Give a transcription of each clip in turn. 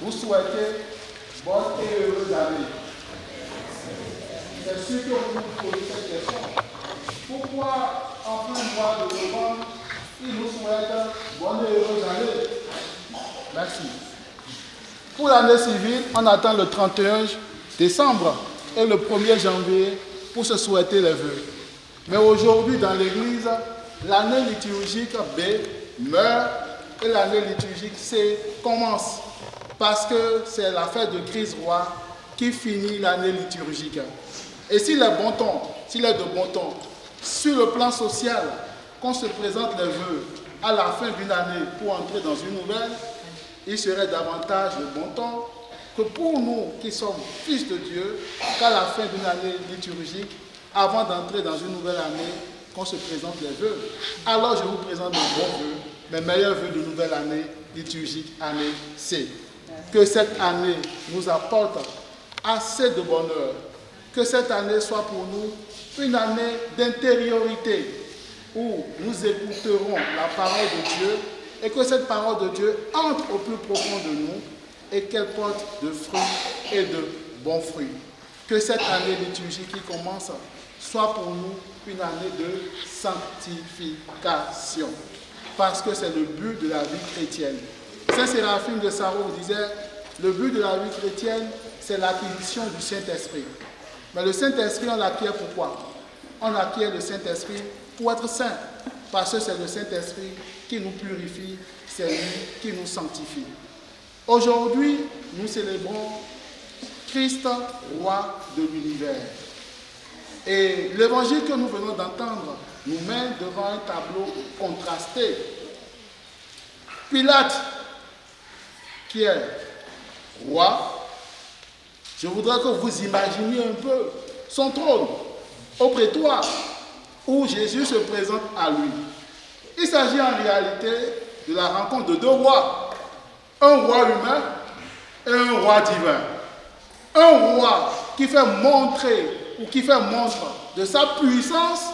vous souhaitez bonne et heureuse année. C'est sûr que vous vous posez cette question. Pourquoi, en plein mois de novembre, il nous souhaite bonne et heureuse année? Merci. Pour l'année civile, on attend le 31 décembre et le 1er janvier pour se souhaiter les vœux. Mais aujourd'hui, dans l'église, l'année liturgique B meurt et l'année liturgique C commence. Parce que c'est la fête de Christ-Roi qui finit l'année liturgique. Et s'il est de bon ton, sur le plan social, qu'on se présente les vœux à la fin d'une année pour entrer dans une nouvelle, il serait davantage de bon ton que pour nous qui sommes fils de Dieu, qu'à la fin d'une année liturgique, avant d'entrer dans une nouvelle année, qu'on se présente les vœux. Alors je vous présente mes bons vœux, mes meilleurs vœux de nouvelle année liturgique, année C. Que cette année nous apporte assez de bonheur, que cette année soit pour nous une année d'intériorité, où nous écouterons la parole de Dieu et que cette parole de Dieu entre au plus profond de nous et qu'elle porte de fruits et de bons fruits. Que cette année liturgique qui commence soit pour nous une année de sanctification, parce que c'est le but de la vie chrétienne. Saint Séraphine de Sarro disait, le but de la vie chrétienne, c'est l'acquisition du Saint-Esprit. Mais le Saint-Esprit, on l'acquiert pourquoi? On acquiert le Saint-Esprit pour être saint, parce que c'est le Saint-Esprit qui nous purifie, c'est lui qui nous sanctifie. Aujourd'hui, nous célébrons Christ, roi de l'univers. Et l'évangile que nous venons d'entendre nous met devant un tableau contrasté. Pilate, qui est roi, je voudrais que vous imaginiez un peu son trône au prétoire où Jésus se présente à lui. Il s'agit en réalité de la rencontre de deux rois, un roi humain et un roi divin. Un roi qui fait montrer ou qui fait montre de sa puissance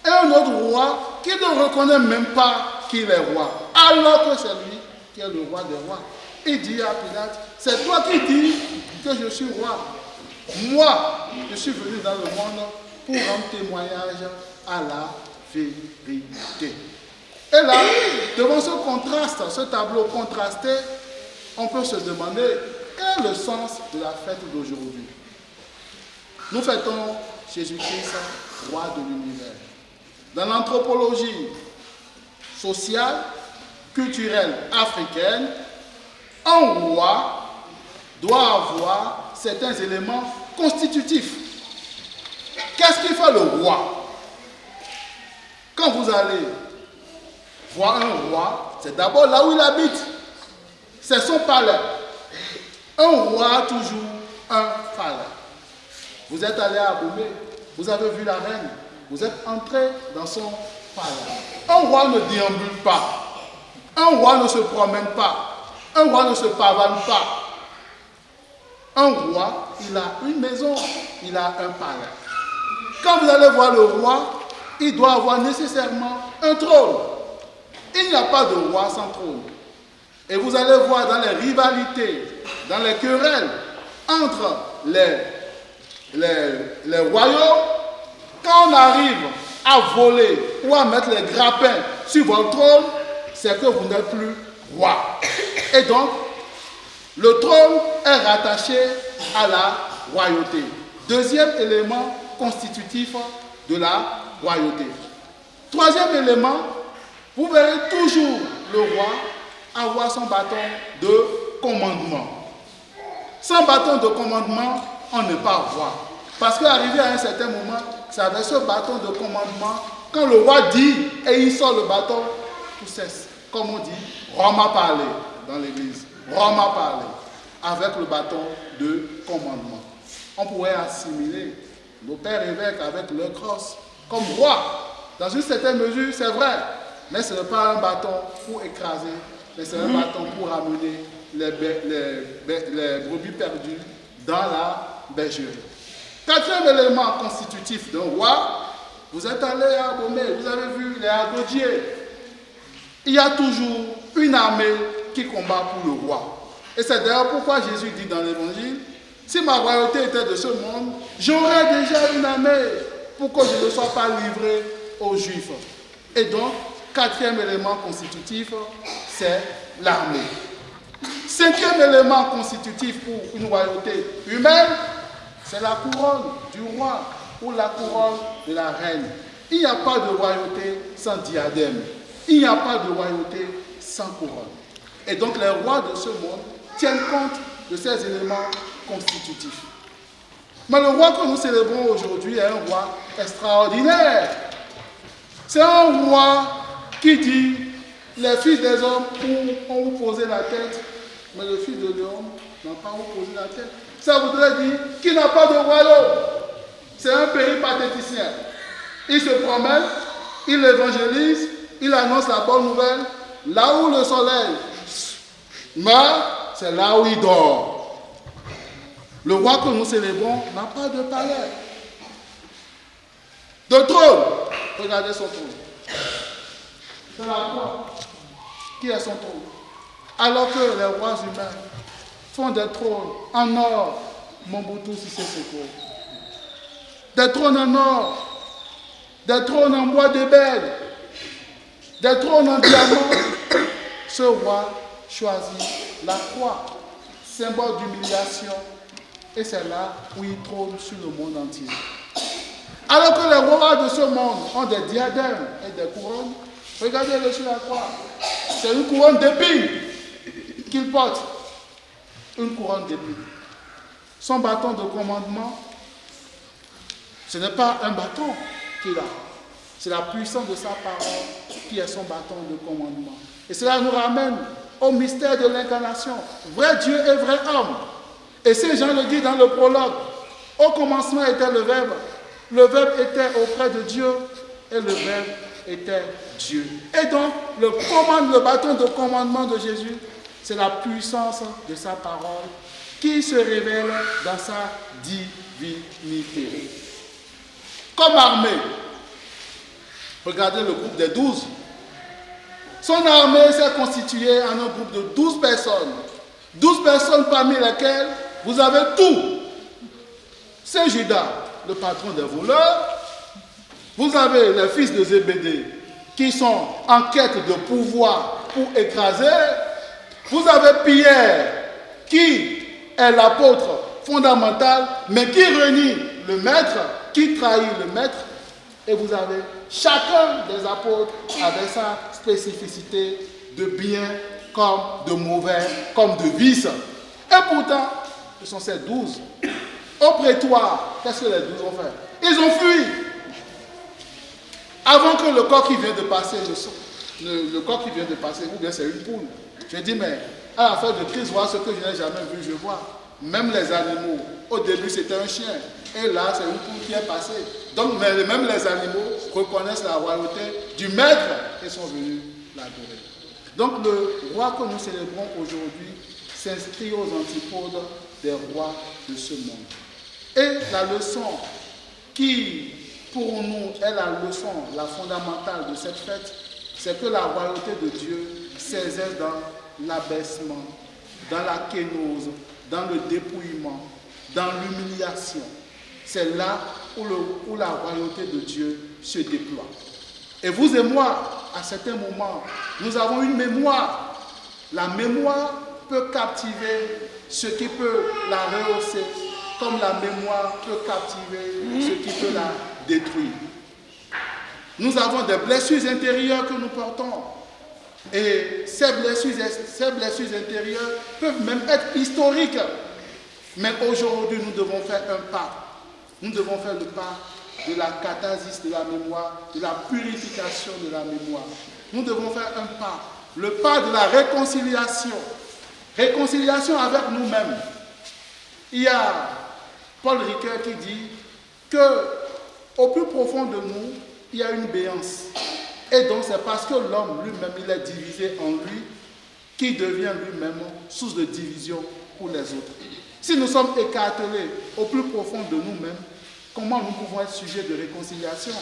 et un autre roi qui ne reconnaît même pas qu'il est roi, alors que c'est lui qui est le roi des rois. Il dit à Pilate, c'est toi qui dis que je suis roi. Moi, je suis venu dans le monde pour rendre témoignage à la vérité. Et là, devant ce contraste, ce tableau contrasté, on peut se demander quel est le sens de la fête d'aujourd'hui. Nous fêtons Jésus-Christ, roi de l'univers. Dans l'anthropologie sociale, culturelle africaine, un roi doit avoir certains éléments constitutifs. Qu'est-ce qui fait le roi? Quand vous allez voir un roi, c'est d'abord là où il habite. C'est son palais. Un roi a toujours un palais. Vous êtes allé à Abomey, vous avez vu la reine, vous êtes entré dans son palais. Un roi ne déambule pas. Un roi ne se promène pas. Un roi ne se pavane pas. Un roi, il a une maison, il a un palais. Quand vous allez voir le roi, il doit avoir nécessairement un trône. Il n'y a pas de roi sans trône. Et vous allez voir dans les rivalités, dans les querelles entre les royaumes, quand on arrive à voler ou à mettre les grappins sur votre trône, c'est que vous n'êtes plus roi. Et donc, le trône est rattaché à la royauté. Deuxième élément constitutif de la royauté. Troisième élément, vous verrez toujours le roi avoir son bâton de commandement. Sans bâton de commandement, on n'est pas roi. Parce qu'arrivé à un certain moment, c'est avec ce bâton de commandement, quand le roi dit et il sort le bâton, tout cesse. Comme on dit, Rome a parlé dans l'église. Rome a parlé avec le bâton de commandement. On pourrait assimiler nos pères évêques avec leur crosse comme roi. Dans une certaine mesure, c'est vrai. Mais ce n'est pas un bâton pour écraser, mais c'est un bâton pour amener les brebis perdues dans la bergerie. Quatrième élément constitutif d'un roi, vous êtes allé à Abomey, vous avez vu les Agodiers. Il y a toujours une armée qui combat pour le roi. Et c'est d'ailleurs pourquoi Jésus dit dans l'Évangile, si ma royauté était de ce monde, j'aurais déjà une armée pour que je ne sois pas livré aux Juifs. Et donc, quatrième élément constitutif, c'est l'armée. Cinquième élément constitutif pour une royauté humaine, c'est la couronne du roi ou la couronne de la reine. Il n'y a pas de royauté sans diadème. Il n'y a pas de royauté sans couronne. Et donc les rois de ce monde tiennent compte de ces éléments constitutifs. Mais le roi que nous célébrons aujourd'hui est un roi extraordinaire. C'est un roi qui dit, les fils des hommes ont vous posé la tête, mais le fils de l'homme n'a pas vous posé la tête. Ça voudrait dire qu'il n'a pas de royaume. C'est un péripatéticien. Il se promène, il évangélise, il annonce la bonne nouvelle. Là où le soleil meurt, c'est là où il dort. Le roi que nous célébrons n'a pas de palais. De trône. Regardez son trône. C'est la croix. Qui est son trône? Alors que les rois humains font des trônes en or, Mobutu Sese Seko. Des trônes en or, des trônes en bois d'ébène, des trônes en diamant. Ce roi choisit la croix, symbole d'humiliation, et c'est là où il trône sur le monde entier. Alors que les rois de ce monde ont des diadèmes et des couronnes, regardez-le sur la croix. C'est une couronne d'épines qu'il porte. Une couronne d'épines. Son bâton de commandement, ce n'est pas un bâton qu'il a. C'est la puissance de sa parole qui est son bâton de commandement. Et cela nous ramène au mystère de l'incarnation. Vrai Dieu et vrai homme. Et Saint Jean le dit dans le prologue. Au commencement était le Verbe. Le Verbe était auprès de Dieu et le Verbe était Dieu. Et donc, le bâton de commandement de Jésus, c'est la puissance de sa parole qui se révèle dans sa divinité. Comme armée, regardez le groupe des 12. Son armée s'est constituée en un groupe de 12 personnes. 12 personnes parmi lesquelles vous avez tout. C'est Judas, le patron des voleurs. Vous avez les fils de Zébédée qui sont en quête de pouvoir pour écraser. Vous avez Pierre qui est l'apôtre fondamental mais qui renie le maître, qui trahit le maître. Et vous avez chacun des apôtres avec sa spécificité de bien comme de mauvais, comme de vice. Et pourtant, ce sont ces 12. Au prétoire, qu'est-ce que les 12 ont fait? Ils ont fui. Avant que le corps qui vient de passer, le corps qui vient de passer, ou bien c'est une poule. Je dis, mais à la fin de Christ, voir ce que je n'ai jamais vu, je vois. Même les animaux, au début c'était un chien. Et là, c'est une poule qui est passée. Donc, même les animaux reconnaissent la royauté du maître et sont venus l'adorer. Donc, le roi que nous célébrons aujourd'hui s'inscrit aux antipodes des rois de ce monde. Et la leçon qui, pour nous, est la leçon, la fondamentale de cette fête, c'est que la royauté de Dieu s'exerce dans l'abaissement, dans la kénose, dans le dépouillement, dans l'humiliation. C'est là où la royauté de Dieu se déploie. Et vous et moi, à certains moments, nous avons une mémoire. La mémoire peut captiver ce qui peut la rehausser, comme la mémoire peut captiver ce qui peut la détruire. Nous avons des blessures intérieures que nous portons. Et ces blessures intérieures peuvent même être historiques. Mais aujourd'hui, nous devons faire un pas. Nous devons faire le pas de la catharsis de la mémoire, de la purification de la mémoire. Nous devons faire un pas, le pas de la réconciliation. Réconciliation avec nous-mêmes. Il y a Paul Ricoeur qui dit qu'au plus profond de nous, il y a une béance. Et donc c'est parce que l'homme lui-même, il est divisé en lui, qu'il devient lui-même source de division pour les autres. Si nous sommes écartelés au plus profond de nous-mêmes, comment nous pouvons être sujets de réconciliation?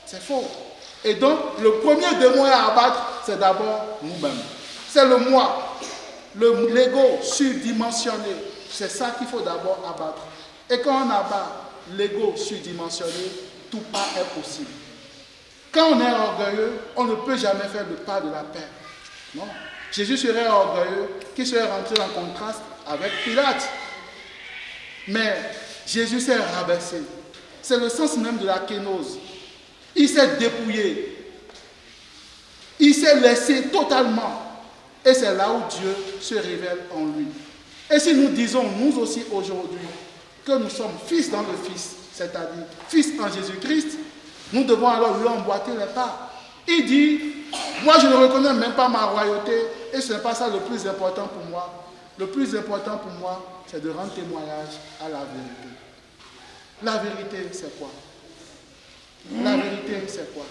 C'est faux. Et donc, le premier démon à abattre, c'est d'abord nous-mêmes. C'est le moi. l'ego surdimensionné. C'est ça qu'il faut d'abord abattre. Et quand on abat l'ego surdimensionné, tout pas est possible. Quand on est orgueilleux, on ne peut jamais faire le pas de la paix. Non. Jésus serait orgueilleux, qui serait rentré en contraste avec Pilate. Mais Jésus s'est rabaissé. C'est le sens même de la kénose. Il s'est dépouillé. Il s'est laissé totalement. Et c'est là où Dieu se révèle en lui. Et si nous disons, nous aussi aujourd'hui, que nous sommes fils dans le Fils, c'est-à-dire fils en Jésus-Christ, nous devons alors lui emboîter les pas. Il dit, moi je ne reconnais même pas ma royauté et ce n'est pas ça le plus important pour moi. Le plus important pour moi, c'est de rendre témoignage à la vérité. La vérité, c'est quoi? La vérité, c'est quoi?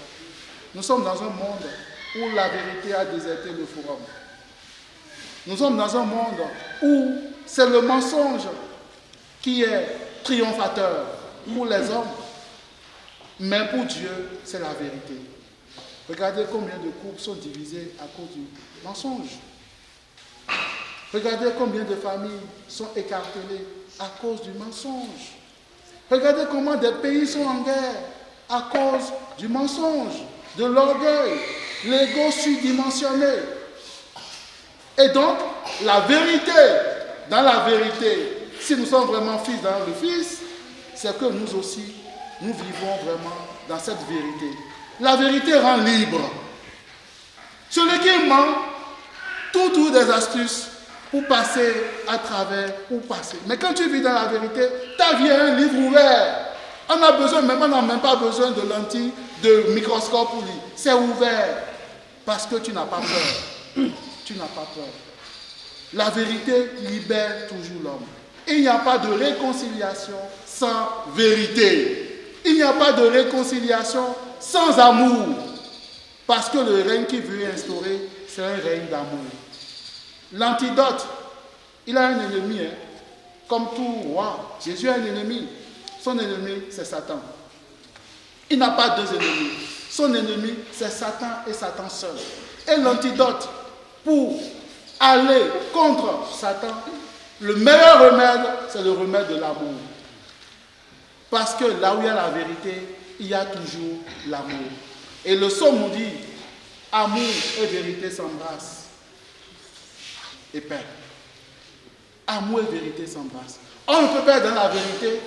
Nous sommes dans un monde où la vérité a déserté le forum. Nous sommes dans un monde où c'est le mensonge qui est triomphateur pour les hommes. Mais pour Dieu, c'est la vérité. Regardez combien de couples sont divisés à cause du mensonge. Regardez combien de familles sont écartelées à cause du mensonge. Regardez comment des pays sont en guerre à cause du mensonge, de l'orgueil, l'ego surdimensionné. Et donc, la vérité, dans la vérité, si nous sommes vraiment fils dans le Fils, c'est que nous aussi, nous vivons vraiment dans cette vérité. La vérité rend libre. Celui qui ment, tout des astuces pour passer à travers, pour passer. Mais quand tu vis dans la vérité, ta vie est un livre ouvert. On n'a même pas besoin de lentilles, de microscope pour lire. C'est ouvert. Parce que tu n'as pas peur. Tu n'as pas peur. La vérité libère toujours l'homme. Il n'y a pas de réconciliation sans vérité. Il n'y a pas de réconciliation sans amour. Parce que le règne qu'il veut instaurer, c'est un règne d'amour. L'antidote, il a un ennemi, hein. Comme tout roi. Jésus a un ennemi. Son ennemi, c'est Satan. Il n'a pas deux ennemis. Son ennemi, c'est Satan et Satan seul. Et l'antidote, pour aller contre Satan, le meilleur remède, c'est le remède de l'amour. Parce que là où il y a la vérité, il y a toujours l'amour. Et le psaume nous dit, amour et vérité s'embrassent et perdent. Amour et vérité s'embrassent. On ne peut pas être dans la vérité,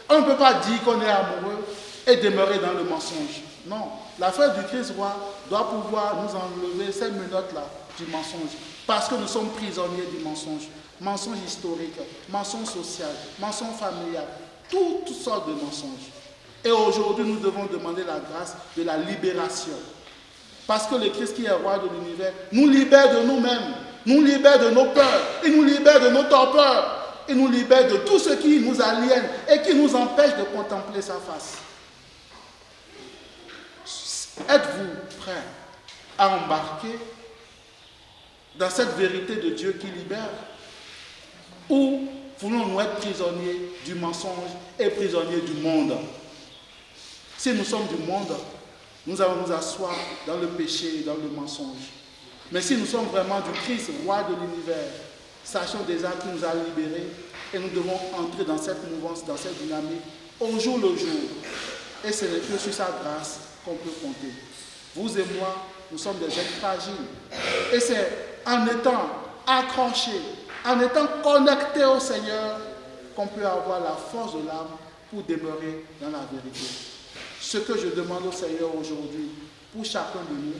on ne peut pas dire qu'on est amoureux et demeurer dans le mensonge. Non, la frère du Christ roi doit pouvoir nous enlever ces menottes-là du mensonge. Parce que nous sommes prisonniers du mensonge. Mensonge historique, mensonge social, mensonge familial, toutes sortes de mensonges. Et aujourd'hui, nous devons demander la grâce de la libération. Parce que le Christ qui est roi de l'univers nous libère de nous-mêmes, nous libère de nos peurs, il nous libère de nos torpeurs, il nous libère de tout ce qui nous aliène et qui nous empêche de contempler sa face. Êtes-vous prêts à embarquer dans cette vérité de Dieu qui libère? Ou voulons-nous être prisonniers du mensonge et prisonniers du monde? Si nous sommes du monde, nous allons nous asseoir dans le péché et dans le mensonge. Mais si nous sommes vraiment du Christ, roi de l'univers, sachons déjà qu'il nous a libérés et nous devons entrer dans cette mouvance, dans cette dynamique, au jour le jour. Et ce n'est que sur sa grâce qu'on peut compter. Vous et moi, nous sommes des êtres fragiles. Et c'est en étant accrochés, en étant connectés au Seigneur, qu'on peut avoir la force de l'âme pour demeurer dans la vérité. Ce que je demande au Seigneur aujourd'hui, pour chacun de nous,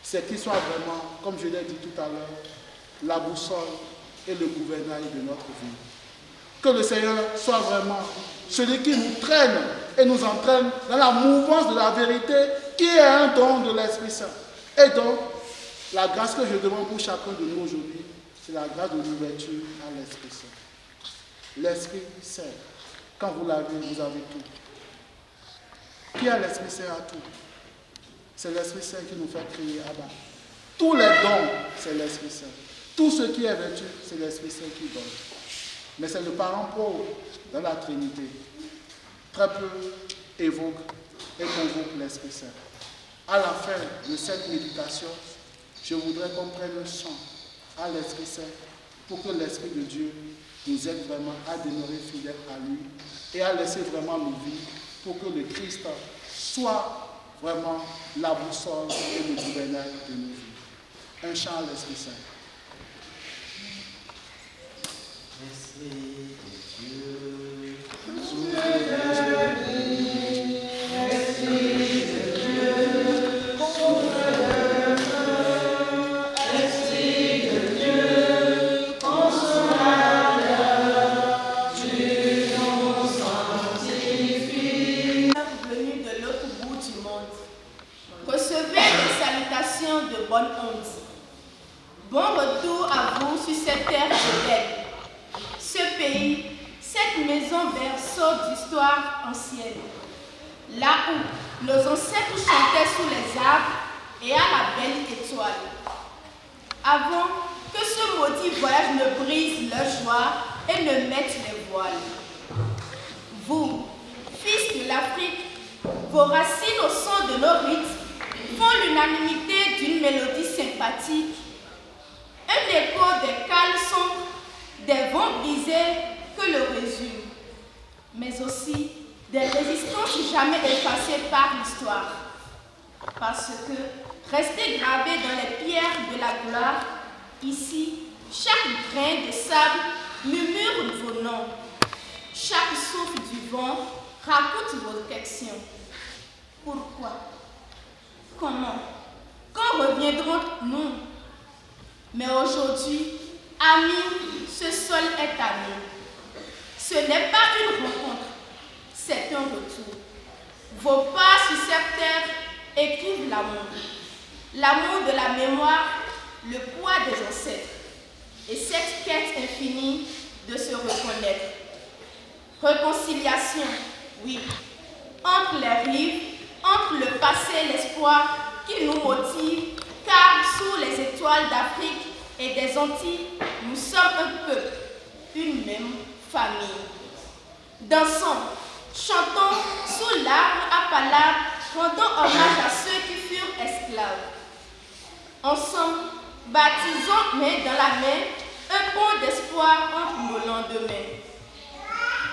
c'est qu'il soit vraiment, comme je l'ai dit tout à l'heure, la boussole et le gouvernail de notre vie. Que le Seigneur soit vraiment celui qui nous traîne et nous entraîne dans la mouvance de la vérité qui est un don de l'Esprit Saint. Et donc, la grâce que je demande pour chacun de nous aujourd'hui, c'est la grâce de l'ouverture à l'Esprit Saint. L'Esprit Saint, quand vous l'avez, vous avez tout. Qui a l'Esprit Saint a tout. C'est l'Esprit Saint qui nous fait crier Abba. Tous les dons, c'est l'Esprit Saint. Tout ce qui est vertu, c'est l'Esprit Saint qui donne. Mais c'est le parent pauvre dans la Trinité. Très peu évoque et convoque l'Esprit Saint. À la fin de cette méditation, je voudrais qu'on prenne un chant à l'Esprit Saint pour que l'Esprit de Dieu nous aide vraiment à demeurer fidèles à lui et à laisser vraiment nos vies pour que le Christ soit vraiment la boussole et le gouvernail de nos vies. Un chant à l'Esprit Saint. Esprit de Dieu, recevez les salutations de bonne onde. Bon retour à vous sur cette terre d'Éden. Ce pays, cette maison berceau d'histoire ancienne. Là où nos ancêtres chantaient sous les arbres et à la belle étoile. Avant que ce maudit voyage ne brise leur joie et ne mette les voiles. Vous, fils de l'Afrique, vos racines au son de nos rites font l'unanimité d'une mélodie sympathique, un écho des cales sombres, des vents brisés que le résume, mais aussi des résistances jamais effacées par l'histoire. Parce que, restés gravés dans les pierres de la gloire, ici, chaque grain de sable murmure vos noms, chaque souffle du vent raconte vos questions. Pourquoi? Comment? Quand reviendrons-nous? Mais aujourd'hui, amis, ce sol est à nous. Ce n'est pas une rencontre, c'est un retour. Vos pas sur cette terre écrivent l'amour. L'amour de la mémoire, le poids des ancêtres. Et cette quête infinie de se reconnaître. Réconciliation, oui, entre les rives, entre le passé et l'espoir qui nous motive, car sous les étoiles d'Afrique et des Antilles, nous sommes un peuple, une même famille. Dansons, chantons sous l'arbre à palabre, rendons hommage à ceux qui furent esclaves. Ensemble, baptisons main dans la main un pont d'espoir entre nos lendemains.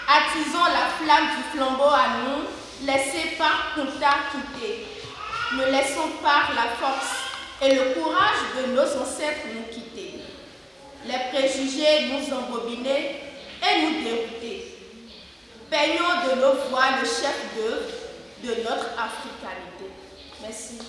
Attisons la flamme du flambeau à nous, laissée par Kunta Kinte. Ne laissons pas la force et le courage de nos ancêtres nous quitter. Les préjugés nous embobiner et nous dérouter. Peignons de nos voix le chef d'œuvre de notre africanité. Merci.